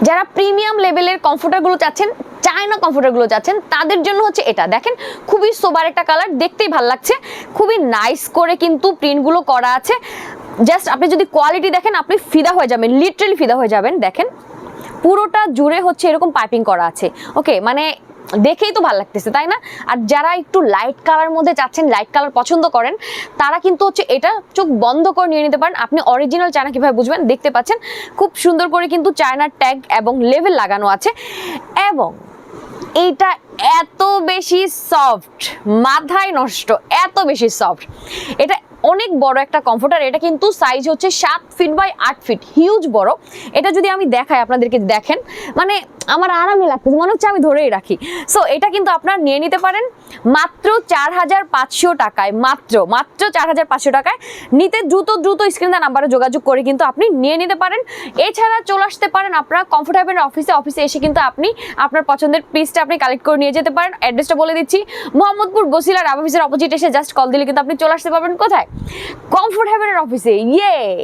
যারা প্রিমিয়াম লেভেলের কমফোর্টারগুলো চাচ্ছেন, চায়না কমফোর্টারগুলো চাচ্ছেন, তাদের জন্য হচ্ছে এটা। দেখেন খুবই সোবার একটা কালার, দেখতেই ভালো লাগছে, খুবই নাইস করে কিন্তু প্রিন্টগুলো করা আছে। জাস্ট আপনি যদি কোয়ালিটি দেখেন আপনি ফিদা হয়ে যাবেন, লিটারালি ফিদা হয়ে যাবেন। দেখেন পুরোটা জুড়ে হচ্ছে এরকম পাইপিং করা আছে। ওকে, মানে দেখেই তো ভালো লাগতেছে, তাই না? আর যারা একটু লাইট কালার মধ্যে চাচ্ছেন, লাইট কালার পছন্দ করেন, তারা কিন্তু হচ্ছে এটা চোখ বন্ধ করে নিয়ে নিতে পারেন। আপনি অরিজিনাল চায়না কিভাবে বুঝবেন, দেখতে পাচ্ছেন খুব সুন্দর করে কিন্তু চায়নার ট্যাগ এবং লেভেল লাগানো আছে। এবং এইটা এত বেশি সফট, মাথায় নষ্ট, এত বেশি সফট। এটা অনেক বড় একটা কমফোর্টার। এটা কিন্তু সাইজ হচ্ছে 7 ফিট বাই 8 ফিট, হিউজ বড়। এটা যদি আমি দেখাই আপনাদেরকে, দেখেন মানে আমার আরামই লাগতেছে, মনে হচ্ছে আমি ধরেই রাখি। সো এটা কিন্তু আপনারা নিয়ে নিতে পারেন মাত্র 4500 টাকায়, মাত্র 4500 টাকায়। নিতে দ্রুত স্ক্রিনে নাম্বারে যোগাযোগ করে কিন্তু আপনি নিয়ে নিতে পারেন। এছাড়া চলে আসতে পারেন আপনারা কমফোর্টেবল অফিসে এসে কিন্তু আপনি আপনার পছন্দের পিসটা আপনি কালেক্ট করে নিয়ে যেতে পারেন। অ্যাড্রেসটা বলে দিচ্ছি, মোহাম্মদপুর বসিলার অফিসের অপোজিট এসে জাস্ট কল দিলে কিন্তু আপনি চলে আসতে পারবেন। কোথায়? কমফোর্টেবল অফিসে। ইয়ে